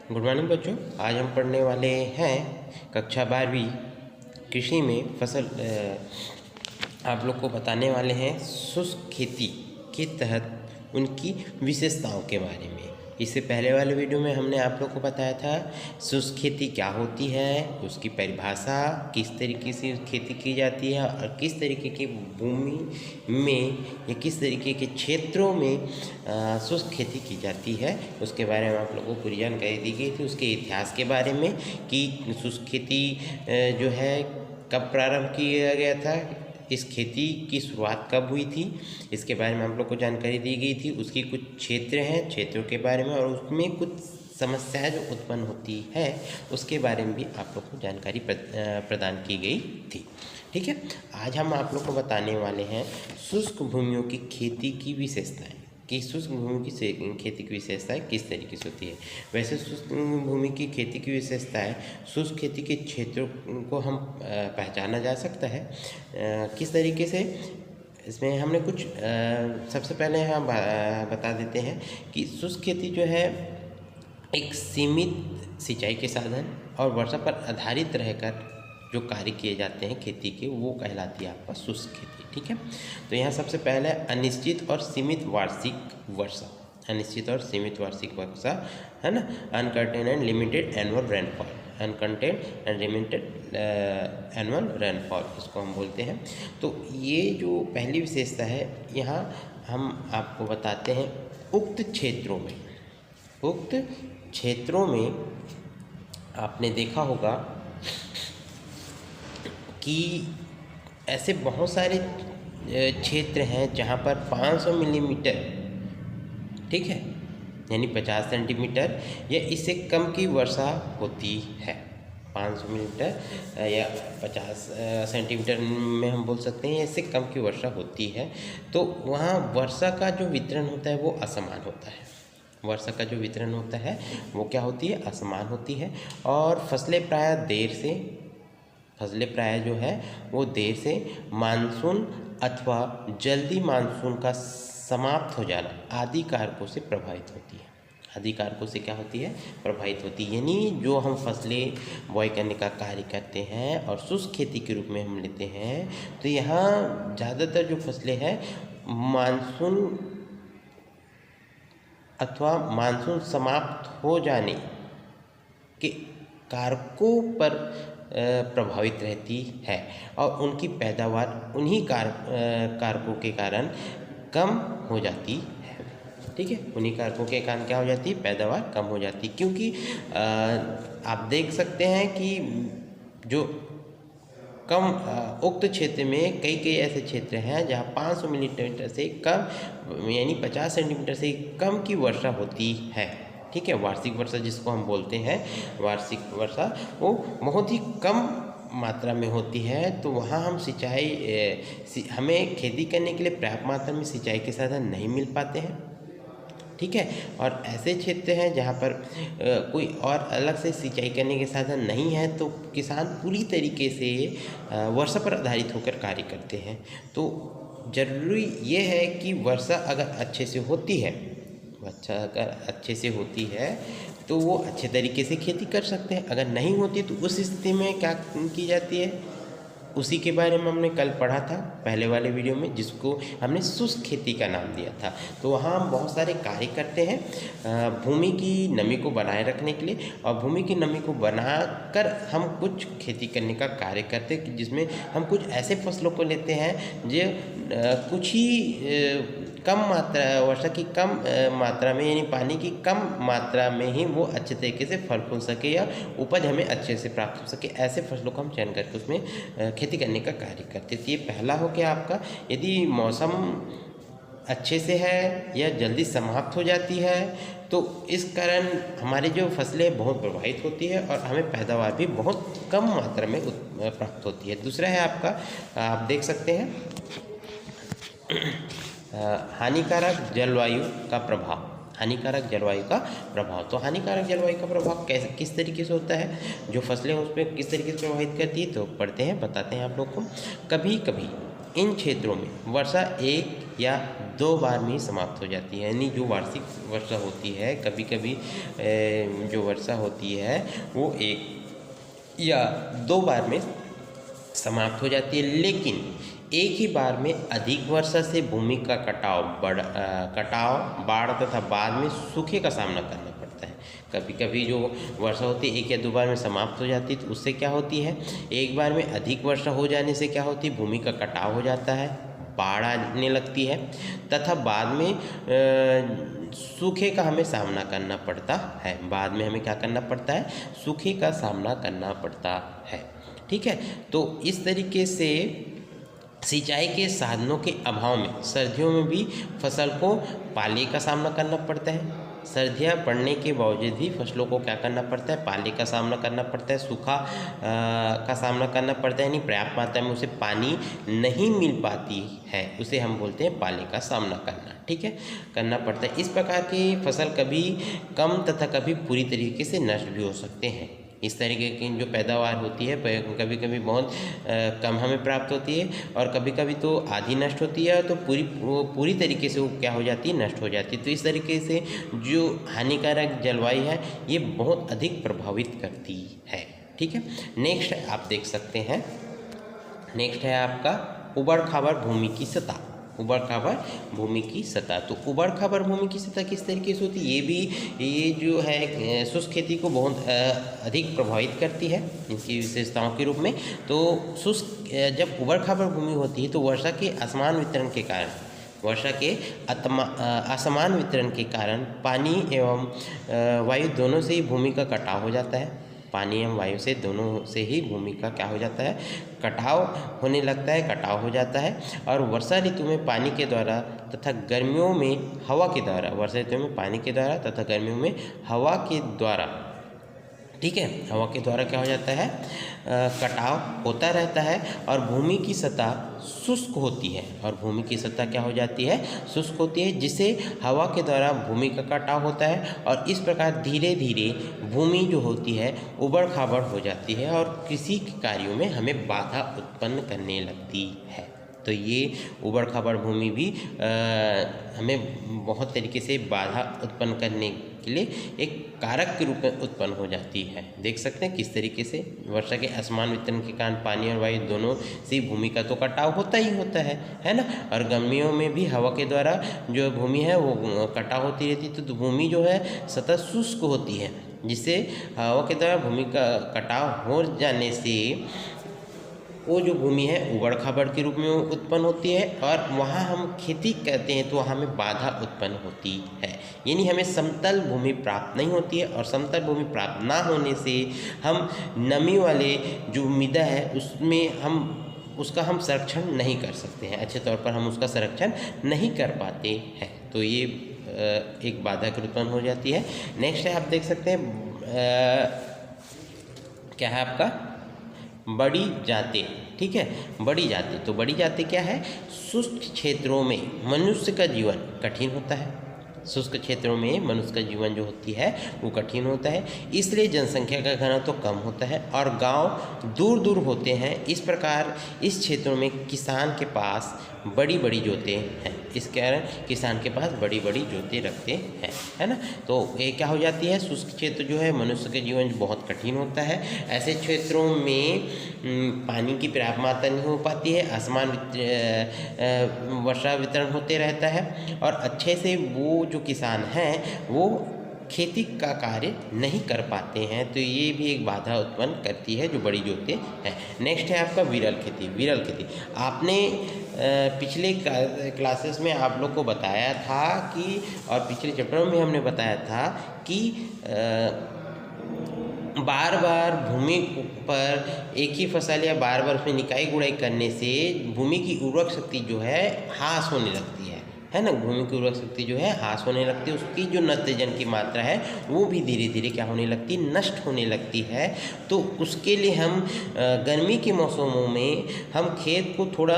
Good morning बच्चों। आज हम पढ़ने वाले हैं कक्षा 12वीं कृषि में फसल आप लोग को बताने वाले हैं शुष्क खेती के तहत उनकी विशेषताओं के बारे में। इससे पहले वाले वीडियो में हमने आप लोग को बताया था शुष्क खेती क्या होती है, उसकी परिभाषा, किस तरीके से खेती की जाती है और किस तरीके की भूमि में या किस तरीके के क्षेत्रों में शुष्क खेती की जाती है, उसके बारे में आप लोगों को पूरी जानकारी दी गई थी। उसके इतिहास के बारे में कि शुष्क खेती जो है कब प्रारंभ किया गया था, इस खेती की शुरुआत कब हुई थी, इसके बारे में हम लोग को जानकारी दी गई थी। उसकी कुछ क्षेत्र हैं, क्षेत्रों के बारे में और उसमें कुछ समस्याएं जो उत्पन्न होती है उसके बारे में भी आप लोग को जानकारी प्रदान की गई थी। ठीक है, आज हम आप लोग को बताने वाले हैं शुष्क भूमियों की खेती की विशेषताएं कि शुष्क भूमि की खेती की विशेषताएं किस तरीके से होती है। वैसे शुष्क भूमि की खेती की विशेषताएं, शुष्क खेती के क्षेत्रों को हम पहचाना जा सकता है किस तरीके से। इसमें हमने कुछ सबसे पहले हम बता देते हैं कि शुष्क खेती जो है एक सीमित सिंचाई के साधन और वर्षा पर आधारित रहकर जो कार्य किए जाते हैं खेती के, वो कहलाती है आपका शुष्क खेती। ठीक है, तो यहाँ सबसे पहले अनिश्चित और सीमित वार्षिक वर्षा, अनिश्चित और सीमित वार्षिक वर्षा है ना, uncontained and limited annual rainfall, uncontained and limited annual rainfall इसको हम बोलते हैं। तो ये जो पहली विशेषता है, यहाँ हम आपको बताते हैं उक्त क्षेत्रों में आपने देखा होगा कि ऐसे बहुत सारे क्षेत्र हैं जहाँ पर 500 मिलीमीटर, ठीक है, यानी 50 सेंटीमीटर या इससे कम की वर्षा होती है। 500 मिलीमीटर या 50 सेंटीमीटर में हम बोल सकते हैं, इससे कम की वर्षा होती है। तो वहाँ वर्षा का जो वितरण होता है वो असमान होता है। वर्षा का जो वितरण होता है वो क्या होती है, असमान होती है। और फसलें प्राय जो है वो देर से मानसून अथवा जल्दी मानसून का समाप्त हो जाना आदि कारकों से प्रभावित होती है। आदि कारकों से क्या होती है, प्रभावित होती है। यानी जो हम फसलें बोआई करने का कार्य करते हैं और शुष्क खेती के रूप में हम लेते हैं, तो यहाँ ज़्यादातर जो फसलें हैं मानसून अथवा मानसून समाप्त हो जाने के कारकों पर प्रभावित रहती है और उनकी पैदावार उन्हीं कारकों के कारण कम हो जाती है। ठीक है, उन्हीं कारकों के कारण क्या हो जाती है, पैदावार कम हो जाती है। क्योंकि आप देख सकते हैं कि जो कम उक्त क्षेत्र में कई ऐसे क्षेत्र हैं जहाँ 500 मिलीमीटर से कम यानी 50 सेंटीमीटर से कम की वर्षा होती है। ठीक है, वार्षिक वर्षा जिसको हम बोलते हैं, वार्षिक वर्षा वो बहुत ही कम मात्रा में होती है। तो वहाँ हम हमें खेती करने के लिए पर्याप्त मात्रा में सिंचाई के साधन नहीं मिल पाते हैं। ठीक है, और ऐसे क्षेत्र हैं जहाँ पर कोई और अलग से सिंचाई करने के साधन नहीं है, तो किसान पूरी तरीके से वर्षा पर आधारित होकर कार्य करते हैं। तो ज़रूरी ये है कि वर्षा अगर अच्छे से होती है तो वो अच्छे तरीके से खेती कर सकते हैं। अगर नहीं होती तो उस स्थिति में क्या की जाती है, उसी के बारे में हमने कल पढ़ा था पहले वाले वीडियो में, जिसको हमने शुष्क खेती का नाम दिया था। तो वहाँ हम बहुत सारे कार्य करते हैं भूमि की नमी को बनाए रखने के लिए, और भूमि की नमी को बनाकर हम कुछ खेती करने का कार्य करते हैं, जिसमें हम कुछ ऐसे फसलों को लेते हैं जो कुछ ही कम मात्रा, वर्षा की कम मात्रा में यानी पानी की कम मात्रा में ही वो अच्छे तरीके से फल फूल सके या उपज हमें अच्छे से प्राप्त हो सके, ऐसे फसलों को हम चयन करके उसमें खेती करने का कार्य करते। तो ये पहला हो गया आपका। यदि मौसम अच्छे से है या जल्दी समाप्त हो जाती है तो इस कारण हमारी जो फसलें बहुत प्रभावित होती है और हमें पैदावार भी बहुत कम मात्रा में प्राप्त होती है। दूसरा है आपका, आप देख सकते हैं हानिकारक जलवायु का प्रभाव। हानिकारक जलवायु का प्रभाव, तो हानिकारक जलवायु का प्रभाव किस तरीके से होता है, जो फसलें उस पर किस तरीके से प्रभावित करती है, तो पढ़ते हैं, बताते हैं आप लोग को। कभी कभी इन क्षेत्रों में वर्षा 1 या 2 बार में ही समाप्त हो जाती है। यानी जो वार्षिक वर्षा होती है, कभी कभी जो वर्षा होती है वो 1 या 2 बार में समाप्त हो जाती है। लेकिन एक ही बार में अधिक वर्षा से भूमि का कटाव, बाढ़ तथा बाद में सूखे का सामना करना पड़ता है। कभी कभी जो वर्षा होती है 1 या 2 बार में समाप्त हो जाती है, तो उससे क्या होती है, एक बार में अधिक वर्षा हो जाने से क्या होती है, भूमि का कटाव हो जाता है, बाढ़ आने लगती है तथा बाद में सूखे का हमें सामना करना पड़ता है। बाद में हमें क्या करना पड़ता है, सूखे का सामना करना पड़ता है। ठीक है, तो इस तरीके से सिंचाई के साधनों के अभाव में सर्दियों में भी फसल को पाले का सामना करना पड़ता है। सर्दियाँ पड़ने के बावजूद भी फसलों को क्या करना पड़ता है, पाले का सामना करना पड़ता है, सूखा का सामना करना पड़ता है। यानी पर्याप्त मात्रा में उसे पानी नहीं मिल पाती है, उसे हम बोलते हैं पाले का सामना करना। ठीक है, करना पड़ता है। इस प्रकार की फसल कभी कम तथा कभी पूरी तरीके से नष्ट भी हो सकते हैं। इस तरीके की जो पैदावार होती है कभी कभी बहुत कम हमें प्राप्त होती है और कभी कभी तो आधी नष्ट होती है, तो पूरी तरीके से वो क्या हो जाती है, नष्ट हो जाती है। तो इस तरीके से जो हानिकारक जलवायु है ये बहुत अधिक प्रभावित करती है। ठीक है, नेक्स्ट आप देख सकते हैं, नेक्स्ट है आपका उबड़ खाबड़ भूमि की सतह। उबड़ खाबड़ भूमि की सतह, तो उबड़ खाबड़ भूमि की सतह किस तरीके से होती है, ये जो है शुष्क खेती को बहुत अधिक प्रभावित करती है इनकी विशेषताओं के रूप में। तो शुष्क जब उबड़ खाबड़ भूमि होती है तो वर्षा के असमान वितरण के कारण, वर्षा के असमान वितरण के कारण पानी एवं वायु दोनों से ही भूमि का कटाव हो जाता है। पानी एवं वायु से दोनों से ही भूमि का क्या हो जाता है, कटाव होने लगता है, कटाव हो जाता है। और वर्षा ऋतु में पानी के द्वारा तथा गर्मियों में हवा के द्वारा, वर्षा ऋतु में पानी के द्वारा तथा गर्मियों में हवा के द्वारा, ठीक है, हवा के द्वारा क्या हो जाता है, कटाव होता रहता है और भूमि की सतह शुष्क होती है। और भूमि की सतह क्या हो जाती है, शुष्क होती है, जिससे हवा के द्वारा भूमि का कटाव होता है और इस प्रकार धीरे धीरे भूमि जो होती है उबड़ खाबड़ हो जाती है और कृषि के कार्यों में हमें बाधा उत्पन्न करने लगती है। तो ये उबड़ खाबड़ भूमि भी हमें बहुत तरीके से बाधा उत्पन्न करने के लिए एक कारक के रूप में उत्पन्न हो जाती है। देख सकते हैं किस तरीके से वर्षा के असमान वितरण के कारण पानी और वायु दोनों से भूमि का तो कटाव होता ही होता है ना। और गर्मियों में भी हवा के द्वारा जो भूमि है वो कटाव होती रहती है, तो भूमि जो है सतह शुष्क होती है, जिससे हवा के द्वारा भूमि का कटाव हो जाने से वो जो भूमि है उबड़ खाबड़ के रूप में उत्पन्न होती है और वहाँ हम खेती करते हैं तो वहाँ हमें बाधा उत्पन्न होती है। यानी हमें समतल भूमि प्राप्त नहीं होती है और समतल भूमि प्राप्त ना होने से हम नमी वाले जो मृदा है उसमें उसका हम संरक्षण नहीं कर सकते हैं, अच्छे तौर पर हम उसका संरक्षण नहीं कर पाते हैं। तो ये एक बाधा के उत्पन्न हो जाती है। नेक्स्ट है आप देख सकते हैं क्या है आपका बड़ी जातें। ठीक है, बड़ी जातें, तो बड़ी जातें क्या है, शुष्क क्षेत्रों में मनुष्य का जीवन कठिन होता है। शुष्क क्षेत्रों में मनुष्य का जीवन जो होती है वो कठिन होता है, इसलिए जनसंख्या का घनत्व तो कम होता है और गांव दूर दूर होते हैं। इस प्रकार इस क्षेत्रों में किसान के पास बड़ी बड़ी जोतें हैं, इस कारण किसान के पास बड़ी बड़ी जोतें रखते हैं, है ना। तो ये क्या हो जाती है, शुष्क क्षेत्र जो है मनुष्य के जीवन बहुत कठिन होता है। ऐसे क्षेत्रों में पानी की पर्याप्त मात्रा नहीं हो पाती है, असमान वर्षा वितरण होते रहता है और अच्छे से वो जो किसान हैं वो खेती का कार्य नहीं कर पाते हैं। तो ये भी एक बाधा उत्पन्न करती है जो बड़ी जोतें हैं। नेक्स्ट है आपका विरल खेती। विरल खेती आपने पिछले क्लासेस में आप लोग को बताया था कि, और पिछले चैप्टरों में हमने बताया था कि बार बार भूमि पर एक ही फसल या बार बार उसमें निकाई गुड़ाई करने से भूमि की उर्वरक शक्ति जो है ह्रास होने लगती है ना। भूमि की उर्वरक शक्ति जो है ह्रास होने लगती है, उसकी जो नाइट्रोजन की मात्रा है वो भी धीरे धीरे क्या होने लगती है, नष्ट होने लगती है। तो उसके लिए हम गर्मी के मौसमों में हम खेत को थोड़ा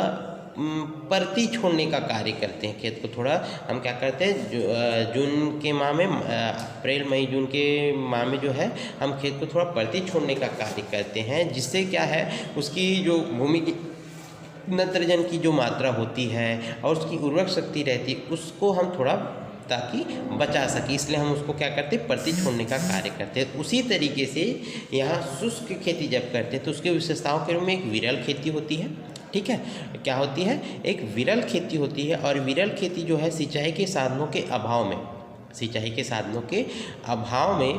परती छोड़ने का कार्य करते हैं। खेत को थोड़ा हम क्या करते हैं, जून के माह में, अप्रैल मई जून के माह में जो है हम खेत को थोड़ा परती छोड़ने का कार्य करते हैं, जिससे क्या है उसकी जो भूमि की नत्रजन की जो मात्रा होती है और उसकी उर्वरक शक्ति रहती है उसको हम थोड़ा ताकि बचा सके, इसलिए हम उसको क्या करते हैं, प्रति छोड़ने का कार्य करते हैं। उसी तरीके से यहाँ शुष्क खेती जब करते हैं तो उसकी विशेषताओं के रूप में एक विरल खेती होती है। ठीक है, क्या होती है, एक विरल खेती होती है। और विरल खेती जो है सिंचाई के साधनों के अभाव में, सिंचाई के साधनों के अभाव में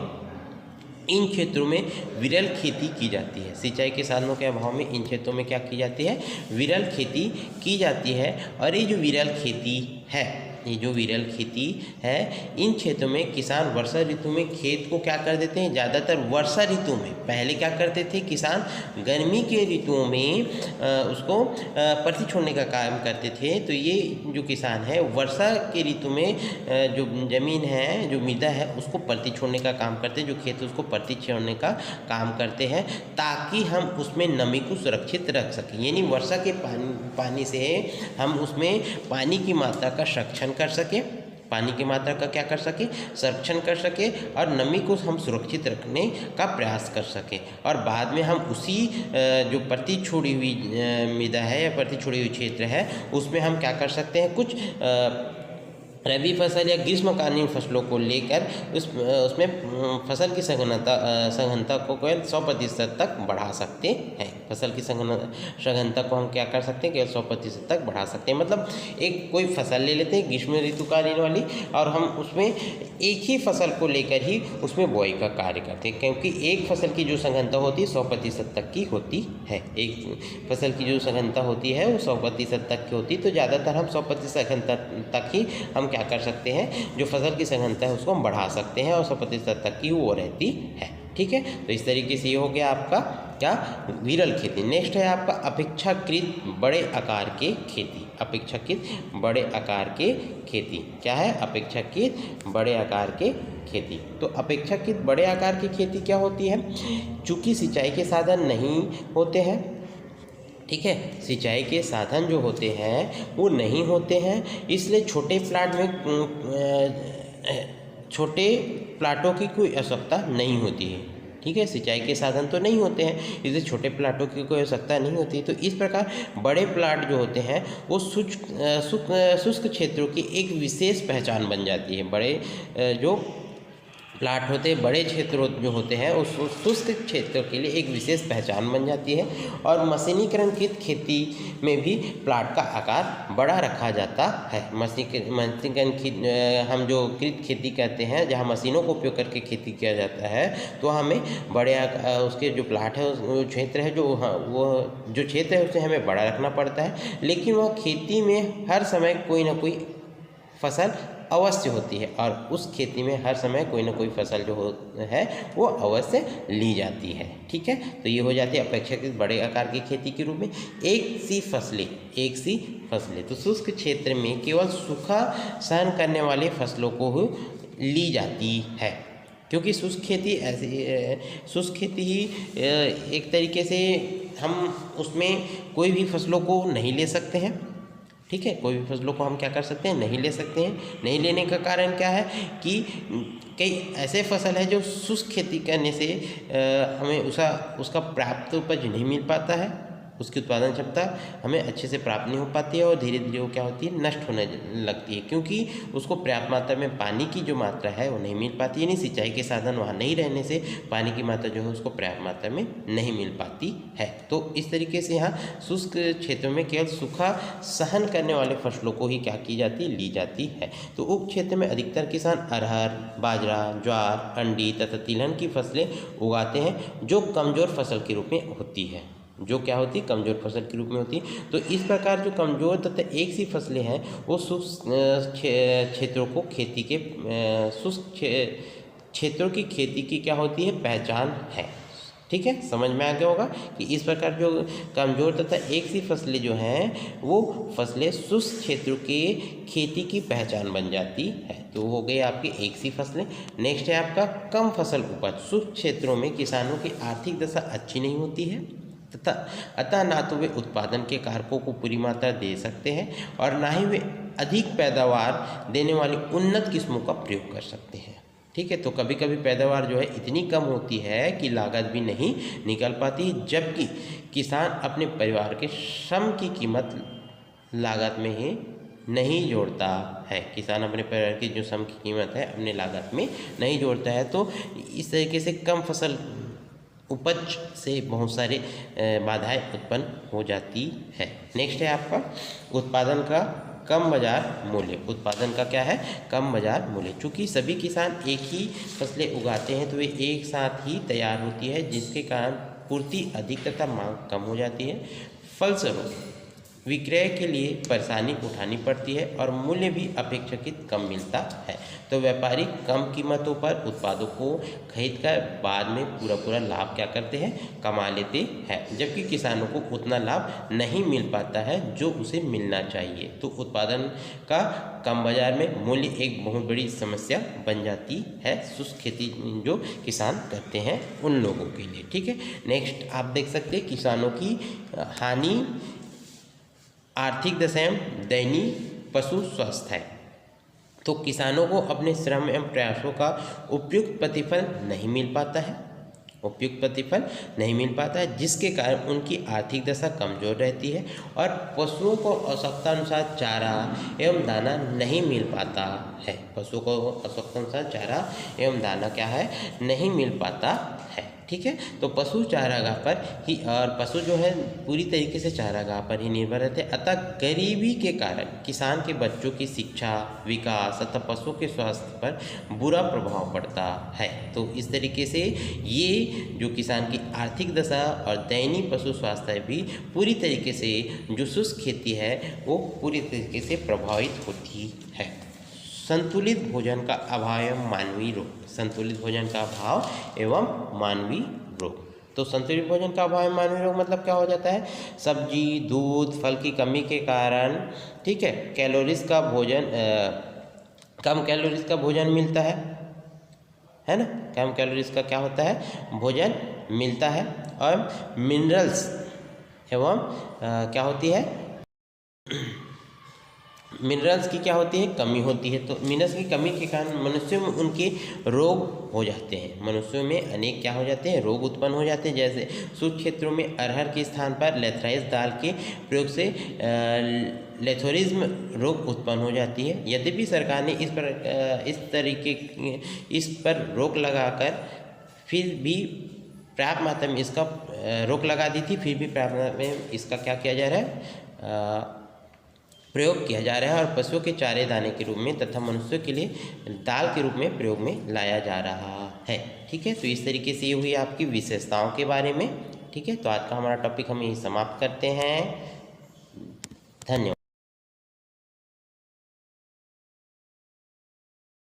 इन क्षेत्रों में विरल खेती की जाती है। सिंचाई के साधनों के अभाव में इन क्षेत्रों में क्या की जाती है, विरल खेती की जाती है। और ये जो विरल खेती है, ये जो विरल खेती है, इन क्षेत्रों में किसान वर्षा ऋतु में खेत को क्या कर देते हैं, ज़्यादातर वर्षा ऋतु में। पहले क्या करते थे किसान, गर्मी के ऋतुओं में उसको प्रति छोड़ने का काम करते थे। तो ये जो किसान है वर्षा के ऋतु में जो ज़मीन है, जो मृदा है, उसको प्रति छोड़ने का काम करते हैं, जो खेत उसको प्रति छोड़ने का काम करते हैं, ताकि हम उसमें नमी को सुरक्षित रख सकें। यानी वर्षा के पानी से हम उसमें पानी की मात्रा का संरक्षण कर सके, पानी की मात्रा का क्या कर सके, संरक्षण कर सके, और नमी को हम सुरक्षित रखने का प्रयास कर सके। और बाद में हम उसी जो प्रति छोड़ी हुई मृदा है या प्रति छोड़ी हुई क्षेत्र है, उसमें हम क्या कर सकते हैं, कुछ रबी फसल या ग्रीष्मकालीन फसलों को लेकर उसमें फसल की सघनता को 100% तक बढ़ा सकते हैं। फसल की सघनता को हम क्या कर सकते हैं, केवल 100% तक बढ़ा सकते हैं। मतलब एक कोई फसल ले लेते हैं ग्रीष्म ऋतुकालीन वाली, और हम उसमें एक ही फसल को लेकर ही उसमें बुआई का कार्य करते हैं, क्योंकि एक फसल की जो सघनता होती है 100% तक की होती है। एक फसल की जो सघनता होती है वो 100% तक की होती है। तो ज़्यादातर हम 100% सघनता तक ही हम क्या कर सकते हैं, जो फसल की सघनता है उसको हम बढ़ा सकते हैं, और 100% तक की वो रहती है। ठीक है, तो इस तरीके से ये हो गया आपका क्या, विरल खेती। नेक्स्ट है आपका अपेक्षाकृत बड़े आकार के खेती। अपेक्षाकृत बड़े आकार के खेती क्या है, अपेक्षाकृत बड़े आकार के खेती। तो अपेक्षाकृत बड़े आकार की खेती क्या होती है, चूँकि सिंचाई के साधन नहीं होते हैं, ठीक है, सिंचाई के साधन जो होते हैं वो नहीं होते हैं, इसलिए छोटे प्लाट में छोटे प्लाटों की कोई आवश्यकता नहीं होती है। ठीक है, सिंचाई के साधन तो नहीं होते हैं, इसलिए छोटे प्लाटों की कोई आवश्यकता नहीं होती। तो इस प्रकार बड़े प्लाट जो होते हैं वो शुष्क क्षेत्रों की एक विशेष पहचान बन जाती है। बड़े जो प्लाट होते हैं, बड़े क्षेत्र जो होते हैं उस शुष्क क्षेत्रों के लिए एक विशेष पहचान बन जाती है। और मशीनीकरणकृत खेती में भी प्लाट का आकार बड़ा रखा जाता है। मशीनीकरण हम जो कृत खेती कहते हैं, जहाँ मशीनों को उपयोग करके खेती किया जाता है, तो हमें बड़े उसके जो प्लाट है, वो क्षेत्र है, वो जो क्षेत्र है उसे हमें बड़ा रखना पड़ता है। लेकिन वह खेती में हर समय कोई ना कोई फसल अवश्य होती है, और उस खेती में हर समय कोई ना कोई फसल जो है वो अवश्य ली जाती है। ठीक है, तो ये हो जाती है अपेक्षाकृत बड़े आकार की खेती के रूप में। एक सी फसलें तो शुष्क क्षेत्र में केवल सूखा सहन करने वाले फसलों को ली जाती है, क्योंकि शुष्क खेती ही एक तरीके से हम उसमें कोई भी फसलों को नहीं ले सकते हैं। ठीक है, कोई भी फसलों को हम क्या कर सकते हैं, नहीं ले सकते हैं। नहीं लेने का कारण क्या है कि कई ऐसे फसल है जो शुष्क खेती करने से हमें उसका प्राप्त उपज नहीं मिल पाता है, उसकी उत्पादन क्षमता हमें अच्छे से प्राप्त नहीं हो पाती है, और धीरे धीरे वो क्या होती है, नष्ट होने लगती है, क्योंकि उसको पर्याप्त मात्रा में पानी की जो मात्रा है वो नहीं मिल पाती। यानी सिंचाई के साधन वहाँ नहीं रहने से पानी की मात्रा जो है उसको पर्याप्त मात्रा में नहीं मिल पाती है। तो इस तरीके से यहाँ शुष्क क्षेत्रों में केवल सूखा सहन करने वाले फसलों को ही क्या की जाती है, ली जाती है। तो उप क्षेत्र में अधिकतर किसान अरहर, बाजरा, ज्वार, अंडी तथा तिलहन की फसलें उगाते हैं, जो कमज़ोर फसल के रूप में होती है। जो क्या होती है, कमज़ोर फसल के रूप में होती है। तो इस प्रकार जो कमज़ोर तथा एक सी फसलें हैं वो शुष्क क्षेत्रों को खेती के शुष्क क्षेत्रों की खेती की क्या होती है, पहचान है। ठीक है, समझ में आ गया होगा कि इस प्रकार जो कमज़ोर तथा एक सी फसलें जो हैं वो फसलें शुष्क क्षेत्रों के खेती की पहचान बन जाती है। तो हो गई आपकी एक सी फसलें। नेक्स्ट है आपका कम फसल उपज। शुष्क क्षेत्रों में किसानों की आर्थिक दशा अच्छी नहीं होती है, अतः ना तो वे उत्पादन के कारकों को पूरी मात्रा दे सकते हैं, और ना ही वे अधिक पैदावार देने वाली उन्नत किस्मों का प्रयोग कर सकते हैं। ठीक है। तो कभी कभी पैदावार जो है इतनी कम होती है कि लागत भी नहीं निकल पाती, जबकि किसान अपने परिवार के श्रम की कीमत लागत में ही नहीं जोड़ता है। किसान अपने परिवार की जो श्रम की कीमत है अपने लागत में नहीं जोड़ता है। तो इस तरीके से कम फसल उपज से बहुत सारे बाधाएं उत्पन्न हो जाती है। नेक्स्ट है आपका उत्पादन का कम बाजार मूल्य। उत्पादन का क्या है? कम बाजार मूल्य। चूँकि सभी किसान एक ही फसलें उगाते हैं तो वे एक साथ ही तैयार होती है, जिसके कारण पूर्ति अधिक तथा मांग कम हो जाती है। फलस्वरूप विक्रय के लिए परेशानी उठानी पड़ती है और मूल्य भी अपेक्षाकृत कम मिलता है। तो व्यापारी कम कीमतों पर उत्पादों को खरीदकर बाद में पूरा लाभ क्या करते हैं? कमा लेते हैं, जबकि किसानों को उतना लाभ नहीं मिल पाता है जो उसे मिलना चाहिए। तो उत्पादन का कम बाजार में मूल्य एक बहुत बड़ी समस्या बन जाती है शुष्क खेती जो किसान करते हैं उन लोगों के लिए। ठीक है। नेक्स्ट आप देख सकते हैं किसानों की हानि, आर्थिक दशा एवं दयनीय पशु स्वास्थ्य है। तो किसानों को अपने श्रम एवं प्रयासों का उपयुक्त प्रतिफल नहीं मिल पाता है, जिसके कारण उनकी आर्थिक दशा कमजोर रहती है और पशुओं को आवश्यकता अनुसार चारा एवं दाना नहीं मिल पाता है। पशुओं को आवश्यकता अनुसार चारा एवं दाना क्या है? नहीं मिल पाता है। ठीक है। तो पशु चारागाह पर ही, और पशु जो है पूरी तरीके से चारागाह पर ही निर्भर रहते हैं। अतः गरीबी के कारण किसान के बच्चों की शिक्षा, विकास तथा पशुओं के स्वास्थ्य पर बुरा प्रभाव पड़ता है। तो इस तरीके से ये जो किसान की आर्थिक दशा और दयनीय पशु स्वास्थ्य है भी पूरी तरीके से जो शुष्क खेती है वो पूरी तरीके से प्रभावित होती है। संतुलित भोजन का अभाव एवं मानवीय रोग। संतुलित भोजन का अभाव एवं मानवीय रोग। तो संतुलित भोजन का अभाव एवं मानवीय रोग मतलब क्या हो जाता है? सब्जी, दूध, फल की कमी के कारण, ठीक है, कम कैलोरीज का भोजन मिलता है ना। कम कैलोरीज का क्या होता है? भोजन मिलता है। और मिनरल्स एवं क्या होती है? मिनरल्स की क्या होती है? कमी होती है। तो मिनरल्स की कमी के कारण मनुष्यों में उनके रोग हो जाते हैं। मनुष्यों में अनेक क्या हो जाते हैं? रोग उत्पन्न हो जाते हैं। जैसे शुष्क क्षेत्रों में अरहर के स्थान पर लेथराइज दाल के प्रयोग से लेथोरिज्म रोग उत्पन्न हो जाती है। यद्यपि सरकार ने इस पर रोक लगाकर फिर भी पर्याप्त मात्रा में इसका रोक लगा दी थी, फिर भी पर्याप्त मात्रा में इसका क्या किया जा रहा है? प्रयोग किया जा रहा है और पशुओं के चारे दाने के रूप में तथा मनुष्यों के लिए दाल के रूप में प्रयोग में लाया जा रहा है। ठीक है। तो इस तरीके से ये हुई आपकी विशेषताओं के बारे में। ठीक है। तो आज का हमारा टॉपिक हम यही समाप्त करते हैं। धन्यवाद।